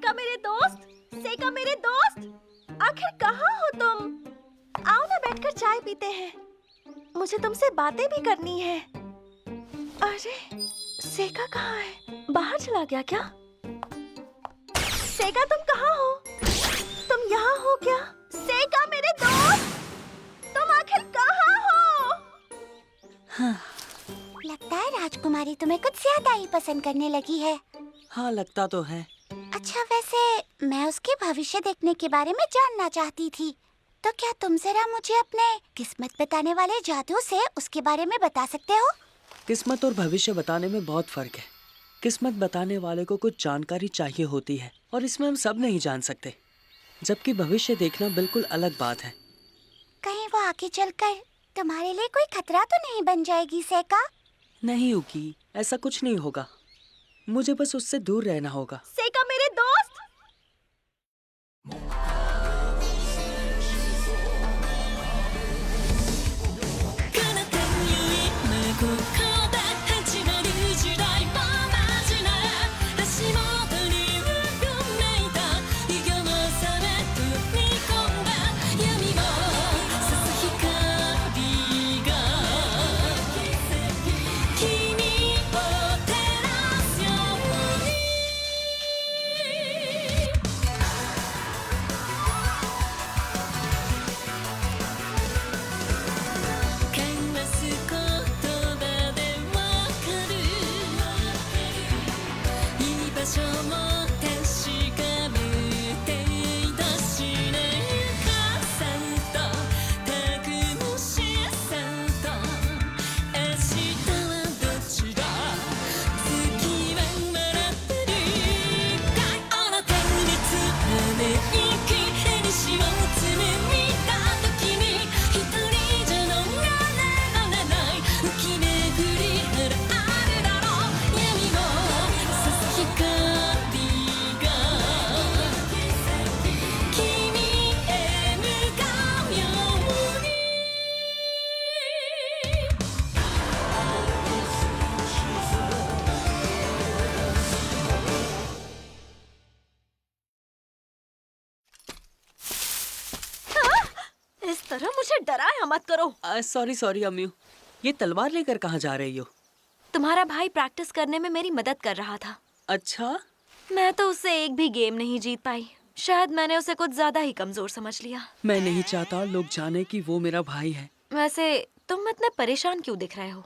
सेका मेरे दोस्त, सेका मेरे दोस्त, आखिर कहाँ हो तुम? आओ ना बैठकर चाय पीते हैं। मुझे तुमसे बातें भी करनी है। अरे सेका कहाँ है? बाहर चला गया क्या? सेका तुम कहाँ हो? तुम यहाँ हो क्या? सेका मेरे दोस्त, तुम आखिर कहाँ हो? हाँ। लगता है राजकुमारी तुम्हें कुछ ज्यादा ही पसंद करने लगी है। हाँ, लगता तो है। अच्छा, वैसे मैं उसके भविष्य देखने के बारे में जानना चाहती थी, तो क्या तुम जरा मुझे अपने किस्मत बताने वाले जादू से उसके बारे में बता सकते हो? किस्मत और भविष्य बताने में बहुत फर्क है। किस्मत बताने वाले को कुछ जानकारी चाहिए होती है और इसमें हम सब नहीं जान सकते, जबकि भविष्य देखना बिल्कुल अलग बात है। कहीं वो आगे चलकर तुम्हारे लिए कोई खतरा तो नहीं बन जाएगी सेका? नहीं युकी, ऐसा कुछ नहीं होगा। मुझे बस उससे दूर रहना होगा। सेका मेरे दोस्त, इस तरह मुझे डराया मत करो। सॉरी अम्मू, ये तलवार लेकर कहाँ जा रही हो? तुम्हारा भाई प्रैक्टिस करने में मेरी मदद कर रहा था। अच्छा? मैं तो उससे एक भी गेम नहीं जीत पाई। शायद मैंने उसे कुछ ज्यादा ही कमजोर समझ लिया। मैं नहीं चाहता लोग जाने कि वो मेरा भाई है। वैसे तुम इतने परेशान क्यों दिख रहे हो?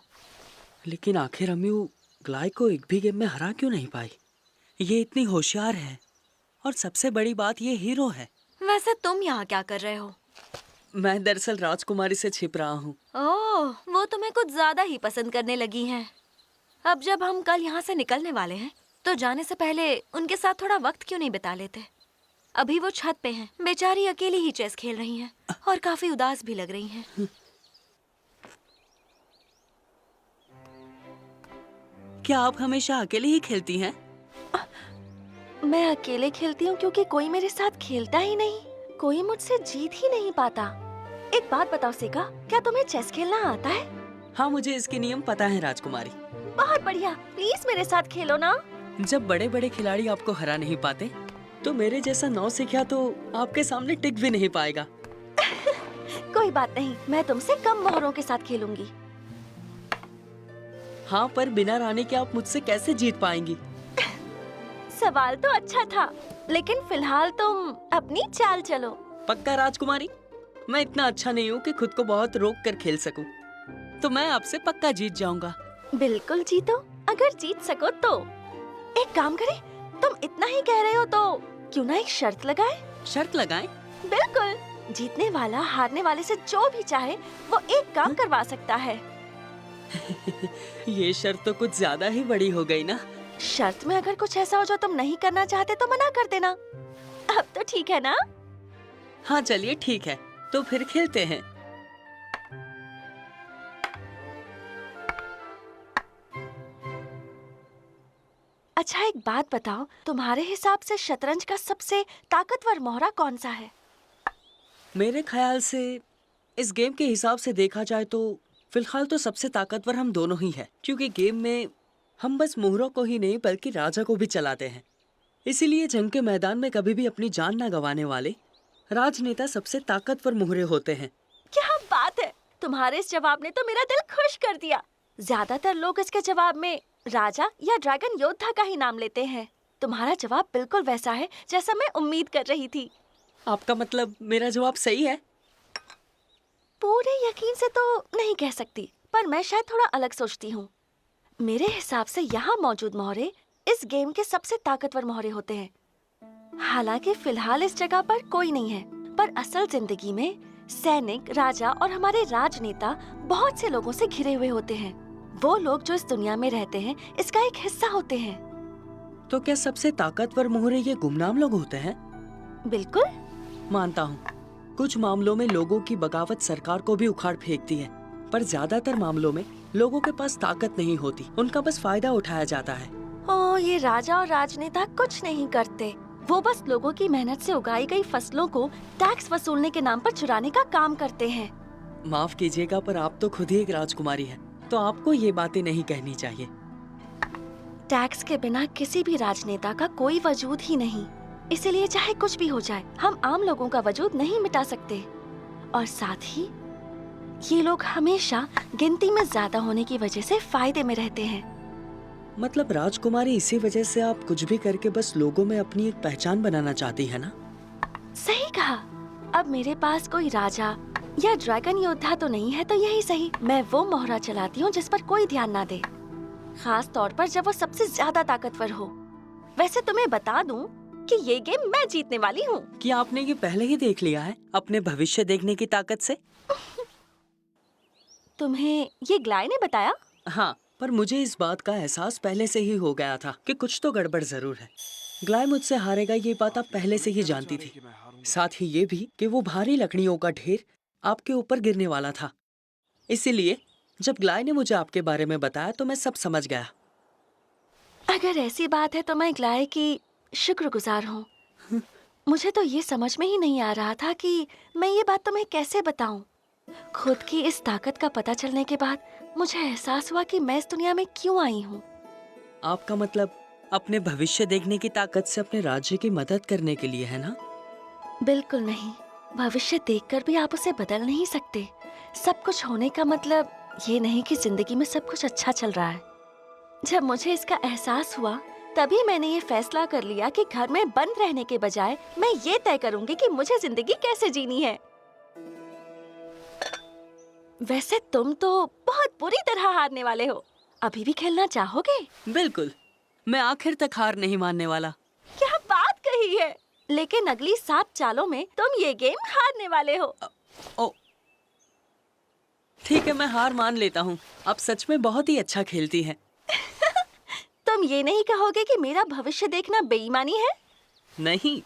लेकिन आखिर अम्मू ग्लाय को एक भी गेम में हरा क्यों नहीं पाई? ये इतनी होशियार है और सबसे बड़ी बात ये हीरो है। वैसे तुम यहाँ क्या कर रहे हो? मैं दरअसल राजकुमारी से छिप रहा हूँ। ओह, वो तुम्हें कुछ ज्यादा ही पसंद करने लगी हैं। अब जब हम कल यहाँ से निकलने वाले हैं, तो जाने से पहले उनके साथ थोड़ा वक्त क्यों नहीं बिता लेते? अभी वो छत पे हैं, बेचारी अकेली ही चेस खेल रही हैं और काफी उदास भी लग रही हैं। क्या आप हमेशा अकेले ही खेलती हैं? मैं अकेले खेलती हूँ क्योंकि कोई मेरे साथ खेलता ही नहीं। कोई मुझसे जीत ही नहीं पाता। एक बात बताओ सेका, क्या तुम्हें चेस खेलना आता है? हाँ, मुझे इसके नियम पता है राजकुमारी। बहुत बढ़िया, प्लीज मेरे साथ खेलो ना। जब बड़े बड़े खिलाड़ी आपको हरा नहीं पाते, तो मेरे जैसा नौसिखिया तो आपके सामने टिक भी नहीं पाएगा। कोई बात नहीं, मैं तुमसे कम मोहरों के साथ खेलूंगी। हाँ, पर बिना रानी के आप मुझसे कैसे जीत पाएंगी? सवाल तो अच्छा था, लेकिन फिलहाल तुम अपनी चाल चलो। पक्का राजकुमारी? मैं इतना अच्छा नहीं हूँ कि खुद को बहुत रोक कर खेल सकूं, तो मैं आपसे पक्का जीत जाऊंगा। बिल्कुल जीतो, अगर जीत सको तो। एक काम करें, तुम इतना ही कह रहे हो तो क्यों ना एक शर्त लगाए? शर्त लगाएं? बिल्कुल, जीतने वाला हारने वाले से जो भी चाहे वो एक काम करवा सकता है। ये शर्त तो कुछ ज्यादा ही बड़ी हो गई ना। शर्त में अगर कुछ ऐसा हो जो तुम नहीं करना चाहते तो मना कर देना। अब तो ठीक है ना? हाँ चलिए ठीक है, तो फिर खेलते हैं। अच्छा एक बात बताओ, तुम्हारे हिसाब से शतरंज का सबसे ताकतवर मोहरा कौन सा है? मेरे ख्याल से इस गेम के हिसाब से देखा जाए तो फिलहाल तो सबसे ताकतवर हम दोनों ही हैं, क्योंकि गेम में हम बस मोहरों को ही नहीं बल्कि राजा को भी चलाते हैं। इसीलिए जंग के मैदान में कभी भी अपनी जान ना गंवाने वाले राजनेता सबसे ताकतवर मोहरे होते हैं। क्या बात है, तुम्हारे इस जवाब ने तो मेरा दिल खुश कर दिया। ज्यादातर लोग इसके जवाब में राजा या ड्रैगन योद्धा का ही नाम लेते हैं। तुम्हारा जवाब बिल्कुल वैसा है जैसा मैं उम्मीद कर रही थी। आपका मतलब मेरा जवाब सही है? पूरे यकीन से तो नहीं कह सकती, पर मैं शायद थोड़ा अलग सोचती हूँ। मेरे हिसाब से यहाँ मौजूद मोहरे इस गेम के सबसे ताकतवर मोहरे होते हैं। हालांकि फिलहाल इस जगह पर कोई नहीं है, पर असल जिंदगी में सैनिक, राजा और हमारे राजनेता बहुत से लोगों से घिरे हुए होते हैं। वो लोग जो इस दुनिया में रहते हैं इसका एक हिस्सा होते हैं। तो क्या सबसे ताकतवर मोहरे ये गुमनाम लोग होते हैं? बिल्कुल। मानता हूँ, कुछ मामलों में लोगों की बगावत सरकार को भी उखाड़ फेंकती है, पर ज्यादातर मामलों में लोगों के पास ताकत नहीं होती, उनका बस फायदा उठाया जाता है। ओ, ये राजा और राजनेता कुछ नहीं करते। वो बस लोगों की मेहनत से उगाई गई फसलों को टैक्स वसूलने के नाम पर चुराने का काम करते हैं। माफ कीजिएगा, पर आप तो खुद ही एक राजकुमारी हैं, तो आपको ये बातें नहीं कहनी चाहिए। टैक्स के बिना किसी भी राजनेता का कोई वजूद ही नहीं। इसीलिए चाहे कुछ भी हो जाए, हम आम लोगों का वजूद नहीं मिटा सकते। और साथ ही ये लोग हमेशा गिनती में ज्यादा होने की वजह से फायदे में रहते हैं। मतलब राजकुमारी, इसी वजह से आप कुछ भी करके बस लोगों में अपनी एक पहचान बनाना चाहती है ना? सही कहा। अब मेरे पास कोई राजा या ड्रैगन योद्धा तो नहीं है, तो यही सही, मैं वो मोहरा चलाती हूँ जिस पर कोई ध्यान ना दे, खास तौर पर जब वो सबसे ज्यादा ताकतवर हो। वैसे तुम्हें बता दूं कि ये गेम मैं जीतने वाली हूँ। क्या आपने ये पहले ही देख लिया है अपने भविष्य देखने की ताकत से? तुम्हें ये ग्लाय ने बताया? हाँ, पर मुझे इस बात का एहसास पहले से ही हो गया था कि कुछ तो गड़बड़ जरूर है। ग्लाय मुझसे हारेगा ये बात आप पहले से ही जानती थी। साथ ही ये भी कि वो भारी लकड़ियों का ढेर आपके ऊपर गिरने वाला था। इसीलिए जब ग्लाय ने मुझे आपके बारे में बताया तो मैं सब समझ गया। अगर ऐसी बात है तो मैं ग्लाय की शुक्रगुजार हूँ। मुझे तो ये समझ में ही नहीं आ रहा था कि मैं ये बात तुम्हें कैसे बताऊं। खुद की इस ताकत का पता चलने के बाद मुझे एहसास हुआ कि मैं इस दुनिया में क्यों आई हूँ। आपका मतलब अपने भविष्य देखने की ताकत से अपने राज्य की मदद करने के लिए है ना? बिल्कुल नहीं, भविष्य देखकर भी आप उसे बदल नहीं सकते। सब कुछ होने का मतलब ये नहीं कि जिंदगी में सब कुछ अच्छा चल रहा है। जब मुझे इसका एहसास हुआ तभी मैंने ये फैसला कर लिया कि घर में बंद रहने के बजाय मैं ये तय करूंगी कि मुझे जिंदगी कैसे जीनी है। वैसे तुम तो बहुत बुरी तरह हारने वाले हो। अभी भी खेलना चाहोगे? बिल्कुल, मैं आखिर तक हार नहीं मानने वाला। क्या बात कही है, लेकिन अगली 7 चालों में तुम ये गेम हारने वाले हो। ओ, ठीक है, मैं हार मान लेता हूँ। आप सच में बहुत ही अच्छा खेलती हैं। तुम ये नहीं कहोगे कि मेरा भविष्य देखना बेईमानी है? नहीं,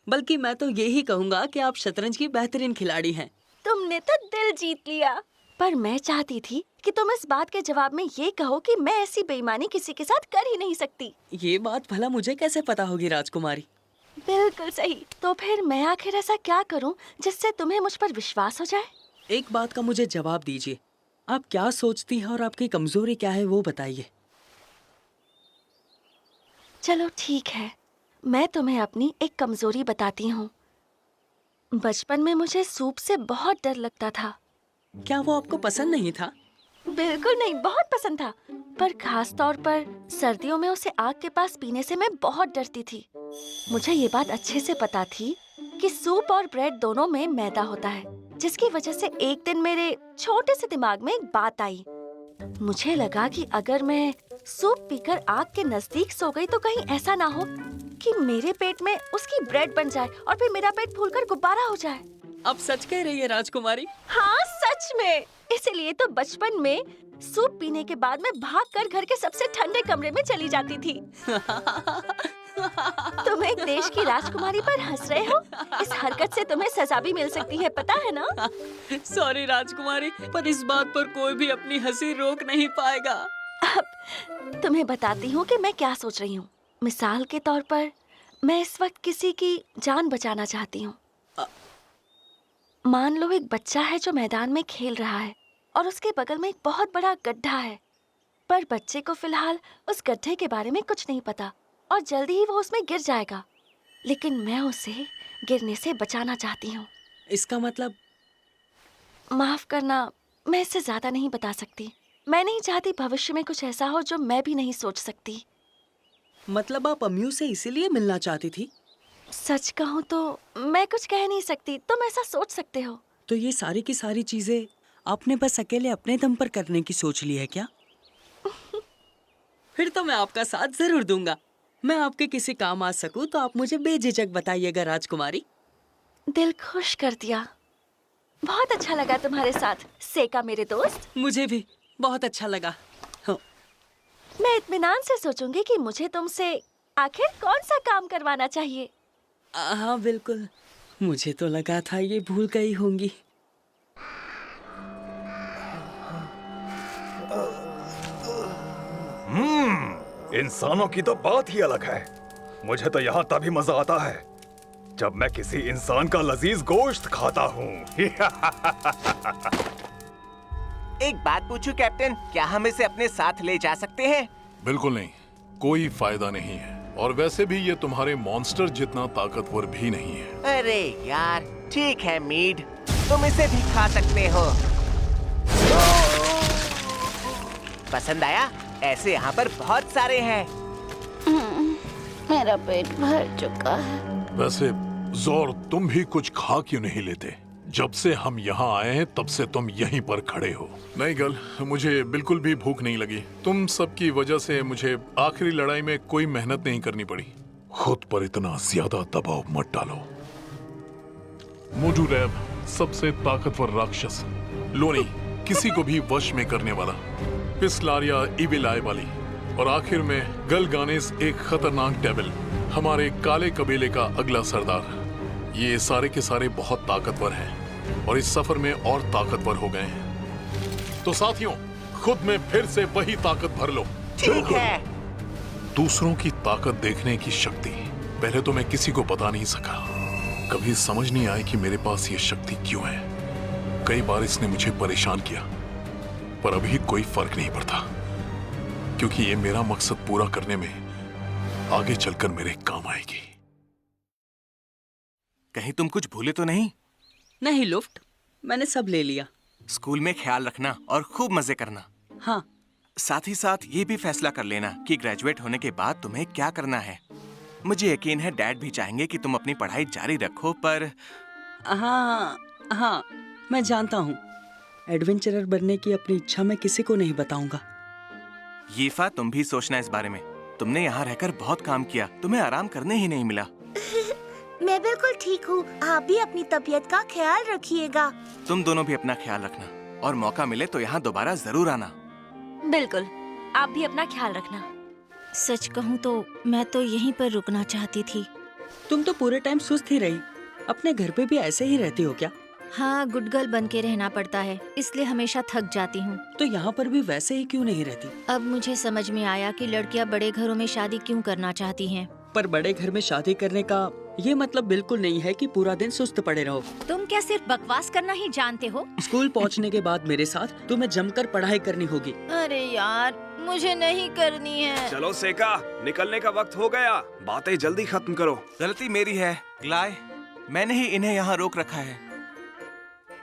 बल्कि मैं तो यही कहूँगा कि आप शतरंज की बेहतरीन खिलाड़ी हैं। तुमने तो दिल जीत लिया। पर मैं चाहती थी कि तुम इस बात के जवाब में ये कहो कि मैं ऐसी बेईमानी किसी के साथ कर ही नहीं सकती। ये बात भला मुझे कैसे पता होगी राजकुमारी? बिल्कुल सही। तो फिर मैं आखिर ऐसा क्या करूं जिससे तुम्हें मुझ पर विश्वास हो जाए? एक बात का मुझे जवाब दीजिए। आप क्या सोचती हैं और आपकी कमजोरी क्या है वो बताइए। चलो ठीक है, मैं तुम्हें अपनी एक कमजोरी बताती हूँ। बचपन में मुझे सूप से बहुत डर लगता था। क्या वो आपको पसंद नहीं था? बिल्कुल नहीं, बहुत पसंद था, पर खास तौर पर सर्दियों में उसे आग के पास पीने से मैं बहुत डरती थी। मुझे ये बात अच्छे से पता थी कि सूप और ब्रेड दोनों में मैदा होता है, जिसकी वजह से एक दिन मेरे छोटे से दिमाग में एक बात आई। मुझे लगा कि अगर मैं सूप पीकर आग के नजदीक सो गई तो कहीं ऐसा ना हो कि मेरे पेट में उसकी ब्रेड बन जाए और फिर मेरा पेट फूलकर गुब्बारा हो जाए। आप सच कह रही है राजकुमारी? हाँ, सच में। इसलिए तो बचपन में सूप पीने के बाद मैं भागकर घर के सबसे ठंडे कमरे में चली जाती थी। तुम एक देश की राजकुमारी पर हंस रहे हो? इस हरकत से तुम्हें सजा भी मिल सकती है, पता है ना? सॉरी राजकुमारी, पर इस बात पर कोई भी अपनी हंसी रोक नहीं पाएगा। अब तुम्हें बताती हूँ कि मैं क्या सोच रही हूँ। मिसाल के तौर पर मैं इस वक्त किसी की जान बचाना चाहती हूँ। मान लो एक बच्चा है जो मैदान में खेल रहा है और उसके बगल में एक बहुत बड़ा गड्ढा है, पर बच्चे को फिलहाल उस गड्ढे के बारे में कुछ नहीं पता और जल्दी ही वो उसमें गिर जाएगा। लेकिन मैं उसे गिरने से बचाना चाहती हूँ। इसका मतलब? माफ करना, मैं इससे ज्यादा नहीं बता सकती। मैं नहीं चाहती भविष्य में कुछ ऐसा हो जो मैं भी नहीं सोच सकती। मतलब आप अम्यू से इसीलिए मिलना चाहती थी? सच कहूँ तो मैं कुछ कह नहीं सकती, तुम ऐसा सोच सकते हो। तो ये सारी की सारी चीजें आपने बस अकेले अपने दम पर करने की सोच ली है क्या? फिर तो मैं आपका साथ जरूर दूंगा। मैं आपके किसी काम आ सकूं तो आप मुझे बेझिझक बताइएगा राजकुमारी। दिल खुश कर दिया। बहुत अच्छा लगा तुम्हारे साथ, सेका मेरे दोस्त। मुझे भी बहुत अच्छा लगा। हाँ। मैं इत्मीनान से सोचूंगी कि मुझे तुमसे आखिर कौन सा काम करवाना चाहिए। हाँ बिल्कुल, मुझे तो लगा था ये भूल गई होंगी। इंसानों की तो बात ही अलग है। मुझे तो यहाँ तभी मजा आता है जब मैं किसी इंसान का लजीज गोश्त खाता हूँ। एक बात पूछूं कैप्टन, क्या हम इसे अपने साथ ले जा सकते हैं? बिल्कुल नहीं, कोई फायदा नहीं है। और वैसे भी ये तुम्हारे मॉन्स्टर जितना ताकतवर भी नहीं है। अरे यार, ठीक है मीड, तुम इसे भी खा सकते हो। पसंद आया? ऐसे यहाँ पर बहुत सारे हैं। मेरा पेट भर चुका है। वैसे जोर, तुम भी कुछ खा क्यों नहीं लेते? जब से हम यहाँ आए हैं तब से तुम यहीं पर खड़े हो। नहीं गर्ल, मुझे बिल्कुल भी भूख नहीं लगी। तुम सबकी वजह से मुझे आखिरी लड़ाई में कोई मेहनत नहीं करनी पड़ी। खुद पर इतना ज्यादा दबाव मत डालो। मोटू रैब, सबसे ताकतवर राक्षस। लोनी, किसी को भी वश में करने वाला। पिस्लारिया, इविल आई वाली। और आखिर में गलगानेस, एक खतरनाक डेविल, हमारे काले कबीले का अगला सरदार। ये सारे के सारे बहुत ताकतवर हैं और इस सफर में और ताकतवर हो गए हैं। तो साथियों, खुद में फिर से वही ताकत भर लो। ठीक है। दूसरों की ताकत देखने की शक्ति पहले तो मैं किसी को बता नहीं सका। कभी समझ नहीं आई कि मेरे पास ये शक्ति क्यों है। कई बार इसने मुझे परेशान किया, पर अभी कोई फर्क नहीं पड़ता, क्योंकि ये मेरा मकसद पूरा करने में आगे चलकर मेरे काम आएगी। कहीं तुम कुछ भूले तो नहीं? नहीं लुफ्ट, मैंने सब ले लिया। स्कूल में ख्याल रखना और खूब मजे करना। हाँ। साथ ही साथ ये भी फैसला कर लेना कि ग्रेजुएट होने के बाद तुम्हें क्या करना है। मुझे यकीन है डैड भी चाहेंगे कि तुम अपनी पढ़ाई जारी रखो, पर हाँ हाँ, मैं जानता हूँ। एडवेंचरर बनने की अपनी इच्छा मैं किसी को नहीं बताऊंगा। यीफा, तुम भी सोचना इस बारे में। तुमने यहाँ रहकर बहुत काम किया, तुम्हें आराम करने ही नहीं मिला। मैं बिल्कुल ठीक हूँ। आप भी अपनी तबीयत का ख्याल रखिएगा। तुम दोनों भी अपना ख्याल रखना और मौका मिले तो यहाँ दोबारा जरूर आना। बिल्कुल, आप भी अपना ख्याल रखना। सच कहूँ तो मैं तो यहीं पर रुकना चाहती थी। तुम तो पूरे टाइम सुस्त ही रही। अपने घर पे भी ऐसे ही रहती हो क्या? हाँ, गुड गर्ल बन के रहना पड़ता है, इसलिए हमेशा थक जाती हूँ। तो यहाँ पर भी वैसे ही क्यों नहीं रहती? अब मुझे समझ में आया कि लड़कियाँ बड़े घरों में शादी क्यों करना चाहती हैं। पर बड़े घर में शादी करने का ये मतलब बिल्कुल नहीं है कि पूरा दिन सुस्त पड़े रहो। तुम क्या सिर्फ बकवास करना ही जानते हो? स्कूल पहुँचने के बाद मेरे साथ तुम्हें जमकर पढ़ाई करनी होगी। अरे यार, मुझे नहीं करनी है। चलो सेका, निकलने का वक्त हो गया। बातें जल्दी खत्म करो। गलती मेरी है ग्लाय, मैंने ही इन्हें यहाँ रोक रखा है।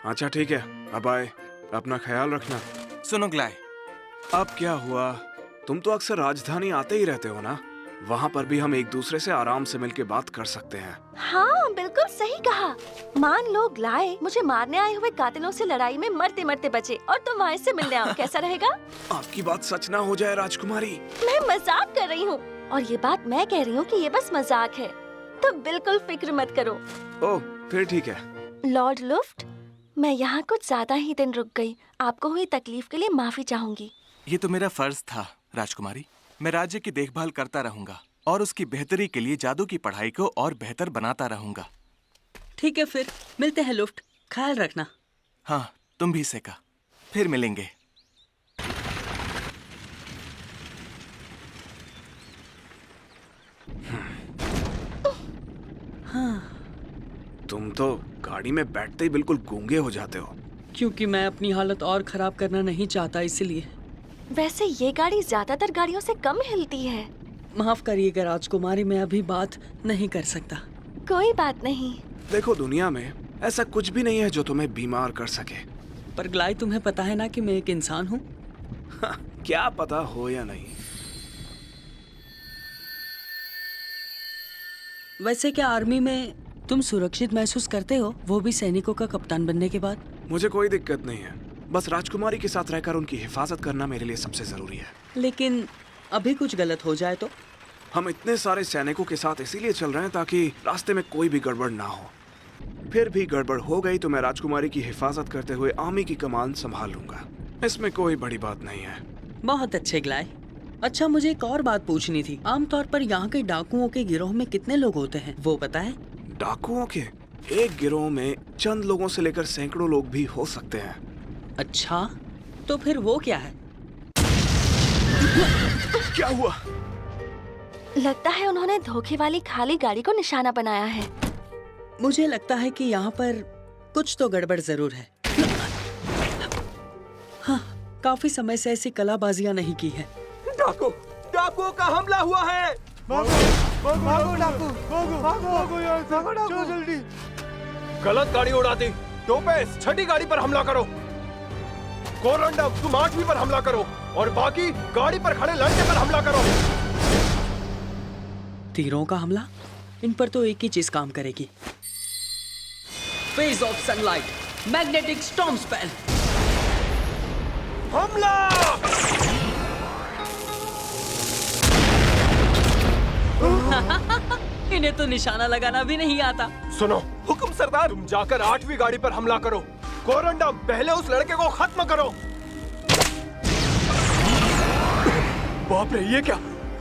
अच्छा ठीक है, अब आए। अपना ख्याल रखना। सुनो ग्लाय, अब क्या हुआ? तुम तो अक्सर राजधानी आते ही रहते हो ना? वहाँ पर भी हम एक दूसरे से आराम से मिलके बात कर सकते हैं। हाँ, बिल्कुल सही कहा। मान लो ग्लाय मुझे मारने आए हुए कातिलों से लड़ाई में मरते मरते बचे और तुम वहाँ से मिलने आओ, कैसा रहेगा? आपकी बात सच ना हो जाए राजकुमारी। मैं मजाक कर रही हूँ और ये बात मैं कह रही हूँ कि ये बस मजाक है, तो बिल्कुल फिक्र मत करो। ओह, फिर ठीक है। लॉर्ड लुफ्ट, मैं यहाँ कुछ ज्यादा ही दिन रुक गई। आपको हुई तकलीफ के लिए माफी चाहूंगी। ये तो मेरा फर्ज था राजकुमारी। मैं राज्य की देखभाल करता रहूंगा और उसकी बेहतरी के लिए जादू की पढ़ाई को और बेहतर बनाता रहूंगा। ठीक है, फिर मिलते हैं लुफ्ट। ख्याल रखना। हाँ, तुम भी सेका। फिर मिलेंगे। तुम तो गाड़ी में बैठते ही बिल्कुल गूंगे हो जाते हो। क्योंकि मैं अपनी हालत और खराब करना नहीं चाहता, इसलिए। वैसे ये गाड़ी ज्यादातर गाड़ियों से कम हिलती है। माफ करिएगा राजकुमारी, मैं अभी बात नहीं कर सकता। कोई बात नहीं। देखो, दुनिया में ऐसा कुछ भी नहीं है जो तुम्हें बीमार कर सके। पर ग्लाई, तुम्हें पता है ना कि मैं एक इंसान हूँ। क्या पता हो या नहीं। वैसे क्या आर्मी में तुम सुरक्षित महसूस करते हो, वो भी सैनिकों का कप्तान बनने के बाद? मुझे कोई दिक्कत नहीं है, बस राजकुमारी के साथ रहकर उनकी हिफाजत करना मेरे लिए सबसे जरूरी है। लेकिन अभी कुछ गलत हो जाए तो? हम इतने सारे सैनिकों के साथ इसीलिए चल रहे हैं ताकि रास्ते में कोई भी गड़बड़ ना हो। फिर भी गड़बड़ हो गई तो मैं राजकुमारी की हिफाजत करते हुए आर्मी की कमान संभाल लूंगा। इसमें कोई बड़ी बात नहीं है। बहुत अच्छे ग्लाई। अच्छा, मुझे एक और बात पूछनी थी। आमतौर पर यहाँ के डाकुओं के गिरोह में कितने लोग होते हैं, वो पता है? डाकुओं के एक गिरोह में चंद लोगों से लेकर सैकड़ों लोग भी हो सकते हैं। अच्छा, तो फिर वो क्या है? क्या हुआ? लगता है उन्होंने धोखे वाली खाली गाड़ी को निशाना बनाया है। मुझे लगता है कि यहाँ पर कुछ तो गड़बड़ जरूर है। हाँ, काफी समय से ऐसी कलाबाजियाँ नहीं की है। डाकुओं का हमला हुआ है। गलत गाड़ी उड़ा दी। टोपेस, छठी गाड़ी पर हमला करो। कोरंडम, तुम 8वीं पर हमला करो और बाकी गाड़ी पर खड़े लड़के पर हमला करो। तीरों का हमला? इन पर तो एक ही चीज काम करेगी। Phase of sunlight, magnetic storm spell. हमला! इन्हें तो निशाना लगाना भी नहीं आता। सुनो, हुक्म सरदार, तुम जाकर 8वीं गाड़ी पर हमला करो। कोरंडम, पहले उस लड़के को खत्म करो। बाप रे, ये क्या?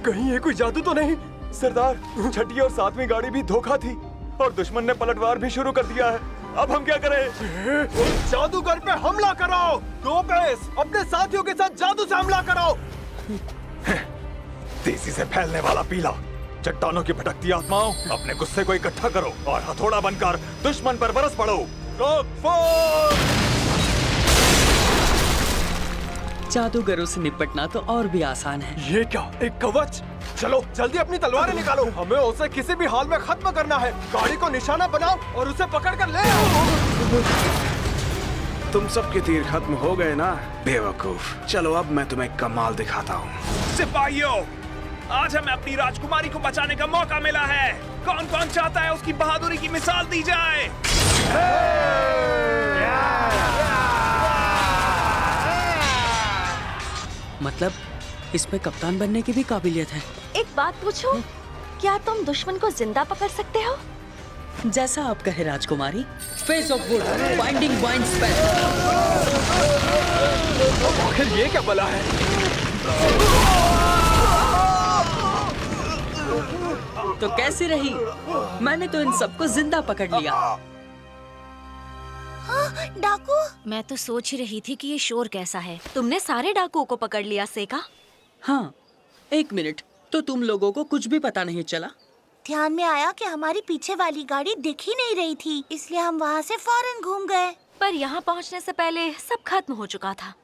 कहीं ये कोई जादू तो नहीं? सरदार, 6ठी और 7वीं गाड़ी भी धोखा थी और दुश्मन ने पलटवार भी शुरू कर दिया है। अब हम क्या करें? उस जादूगर पे हमला करो। टोपेस, अपने साथियों के साथ जादू से हमला करो। तेजी से फैलने वाला पीला, चट्टानों की भटकती आत्माओं, अपने गुस्से को इकट्ठा करो और हथौड़ा बनकर दुश्मन पर बरस पड़ो। जादूगरों से निपटना तो और भी आसान है। ये क्या, एक कवच? चलो जल्दी अपनी तलवारें निकालो, हमें उसे किसी भी हाल में खत्म करना है। गाड़ी को निशाना बनाओ और उसे पकड़ कर ले आओ। तुम सबके तीर खत्म हो गए ना, बेवकूफ। चलो अब मैं तुम्हें कमाल दिखाता हूँ। सिपाहियों, आज हमें अपनी राजकुमारी को बचाने का मौका मिला है। कौन कौन चाहता है उसकी बहादुरी की मिसाल दी जाए? मतलब इसमें कप्तान बनने की भी काबिलियत है। एक बात पूछूं? क्या तुम दुश्मन को जिंदा पकड़ सकते हो? जैसा आप कहे राजकुमारी। Face of would, binding bind spell. आखिर ये क्या बला है? तो कैसी रही? मैंने तो इन सबको जिंदा पकड़ लिया। डाकू? मैं तो सोच ही रही थी कि ये शोर कैसा है। तुमने सारे डाकुओं को पकड़ लिया सेका? हाँ, 1 मिनट, तो तुम लोगों को कुछ भी पता नहीं चला? ध्यान में आया कि हमारी पीछे वाली गाड़ी दिख ही नहीं रही थी, इसलिए हम वहाँ से फौरन घूम गए। पर यहाँ पहुँचने से पहले सब खत्म हो चुका था।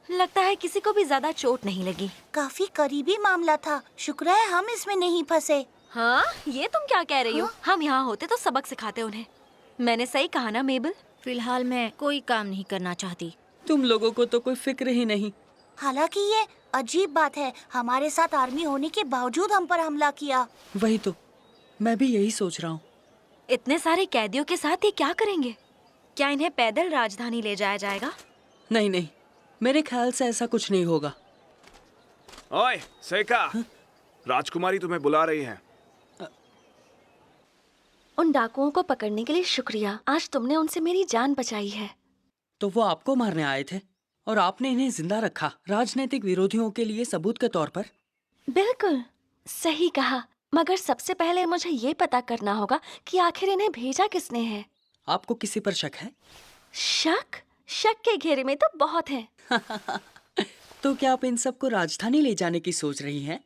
लगता है किसी को भी ज्यादा चोट नहीं लगी। काफी करीबी मामला था, शुक्र है हम इसमें नहीं फंसे। हाँ, ये तुम क्या कह रही हो? हम यहाँ होते तो सबक सिखाते उन्हें। मैंने सही कहा ना मेबल? फिलहाल मैं कोई काम नहीं करना चाहती। तुम लोगों को तो कोई फिक्र ही नहीं। हालांकि ये अजीब बात है, हमारे साथ आर्मी होने के बावजूद हम पर हमला किया। वही तो, मैं भी यही सोच रहा हूँ। इतने सारे कैदियों के साथ ये क्या करेंगे? क्या इन्हें पैदल राजधानी ले जाया जाएगा? नहीं नहीं, मेरे ख्याल से ऐसा कुछ नहीं होगा। ओए सेका, राजकुमारी तुम्हें बुला रही है। उन डाकुओं को पकड़ने के लिए शुक्रिया। आज तुमने उनसे मेरी जान बचाई है। तो वो आपको मारने आए थे और आपने इन्हें जिंदा रखा, राजनीतिक विरोधियों के लिए सबूत के तौर पर। बिल्कुल सही कहा, मगर सबसे पहले मुझे ये पता करना होगा कि आखिर इन्हें भेजा किसने है। आपको किसी पर शक है? शक? शक के घेरे में तो बहुत है। तो क्या आप इन सबको राजधानी ले जाने की सोच रही हैं?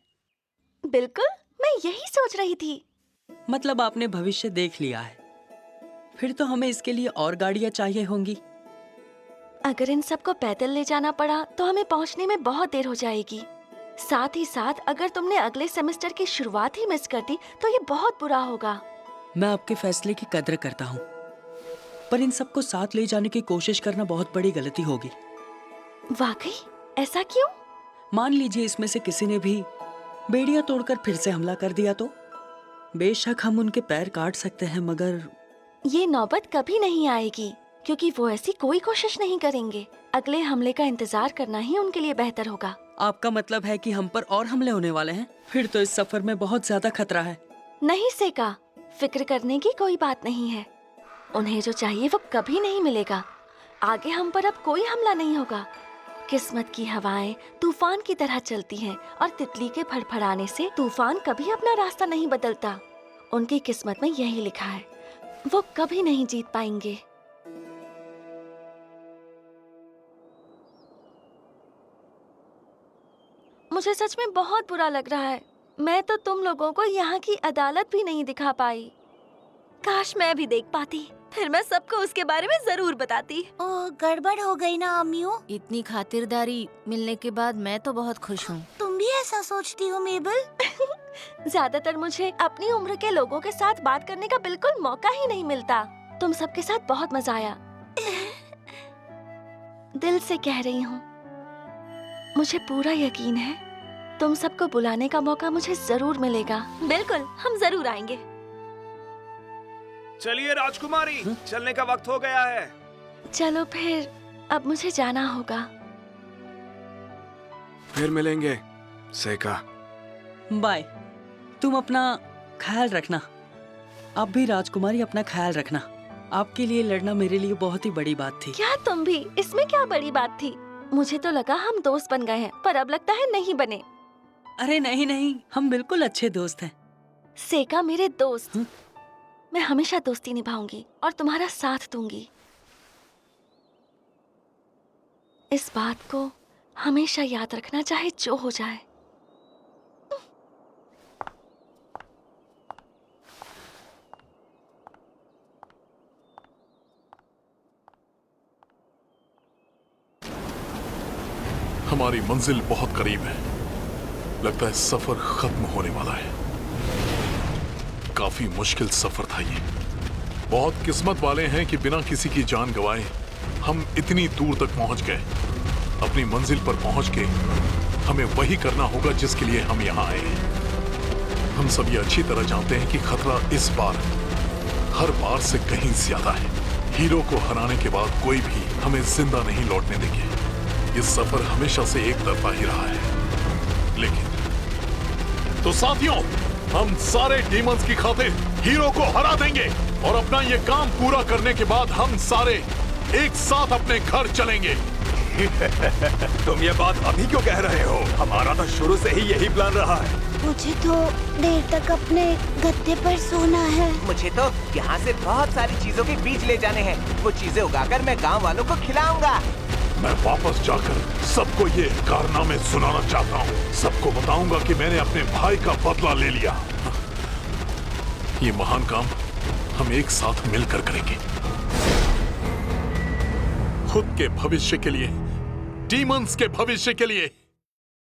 बिल्कुल, मैं यही सोच रही थी। मतलब आपने भविष्य देख लिया है। फिर तो हमें इसके लिए और गाड़ियाँ चाहिए होंगी। अगर इन सबको पैदल ले जाना पड़ा तो हमें पहुंचने में बहुत देर हो जाएगी। साथ ही साथ अगर तुमने अगले सेमेस्टर की शुरुआत ही मिस कर दी तो ये बहुत बुरा होगा। मैं आपके फैसले की कद्र करता हूँ, पर इन सबको साथ ले जाने की कोशिश करना बहुत बड़ी गलती होगी। वाकई? ऐसा क्यों? मान लीजिए इसमें से किसी ने भी बेड़ियां तोड़कर फिर से हमला कर दिया तो? बेशक हम उनके पैर काट सकते हैं, मगर ये नौबत कभी नहीं आएगी क्योंकि वो ऐसी कोई कोशिश नहीं करेंगे। अगले हमले का इंतजार करना ही उनके लिए बेहतर होगा। आपका मतलब है कि हम पर और हमले होने वाले हैं? फिर तो इस सफर में बहुत ज्यादा खतरा है। नहीं सेका, फिक्र करने की कोई बात नहीं है। उन्हें जो चाहिए वो कभी नहीं मिलेगा। आगे हम पर अब कोई हमला नहीं होगा। किस्मत की हवाएं तूफान की तरह चलती हैं और तितली के फड़फड़ाने से तूफान कभी अपना रास्ता नहीं बदलता। उनकी किस्मत में यही लिखा है, वो कभी नहीं जीत पाएंगे। मुझे सच में बहुत बुरा लग रहा है। मैं तो तुम लोगों को यहाँ की अदालत भी नहीं दिखा पाई। काश मैं भी देख पाती, फिर मैं सबको उसके बारे में जरूर बताती। ओह, गड़बड़ हो गई ना अम्मियों। इतनी खातिरदारी मिलने के बाद मैं तो बहुत खुश हूँ। तुम भी ऐसा सोचती हो मेबल? ज्यादातर मुझे अपनी उम्र के लोगों के साथ बात करने का बिल्कुल मौका ही नहीं मिलता। तुम सबके साथ बहुत मजा आया। दिल से कह रही हूँ, मुझे पूरा यकीन है तुम सबको बुलाने का मौका मुझे जरूर मिलेगा। बिल्कुल, हम जरूर आएंगे। चलिए राजकुमारी, चलने का वक्त हो गया है। चलो फिर, अब मुझे जाना होगा। फिर मिलेंगे सेका। बाय। तुम अपना ख्याल रखना। आप भी राजकुमारी अपना ख्याल रखना। आपके लिए लड़ना मेरे लिए बहुत ही बड़ी बात थी। क्या तुम भी? इसमें क्या बड़ी बात थी? मुझे तो लगा हम दोस्त बन गए हैं, पर अब लगता है नहीं बने। अरे नहीं नहीं, हम बिल्कुल अच्छे दोस्त हैं। सेका मेरे दोस्त, मैं हमेशा दोस्ती निभाऊंगी और तुम्हारा साथ दूंगी। इस बात को हमेशा याद रखना, चाहे जो हो जाए। हमारी मंजिल बहुत करीब है। लगता है सफर खत्म होने वाला है। काफी मुश्किल सफर था ये। बहुत किस्मत वाले हैं कि बिना किसी की जान गंवाए हम इतनी दूर तक पहुंच गए। अपनी मंजिल पर पहुंच के हमें वही करना होगा जिसके लिए हम यहाँ आए हैं। हम सब ये अच्छी तरह जानते हैं कि खतरा इस बार हर बार से कहीं ज्यादा है। हीरो को हराने के बाद कोई भी हमें जिंदा नहीं लौटने देंगे। ये सफर हमेशा से एक तरफा ही रहा है। लेकिन तो साथियों, हम सारे डीमंस की खातिर हीरो को हरा देंगे और अपना ये काम पूरा करने के बाद हम सारे एक साथ अपने घर चलेंगे। तुम ये बात अभी क्यों कह रहे हो? हमारा तो शुरू से ही यही प्लान रहा है। मुझे तो देर तक अपने गद्दे पर सोना है। मुझे तो यहाँ से बहुत सारी चीजों के बीज ले जाने हैं। वो चीजें उगाकर मैं गांव वालों को खिलाऊंगा। मैं वापस जाकर सबको ये कारनामे सुनाना चाहता हूँ। सबको बताऊंगा कि मैंने अपने भाई का बदला ले लिया। ये महान काम हम एक साथ मिलकर करेंगे। खुद के भविष्य के लिए, डीमंस के भविष्य के लिए।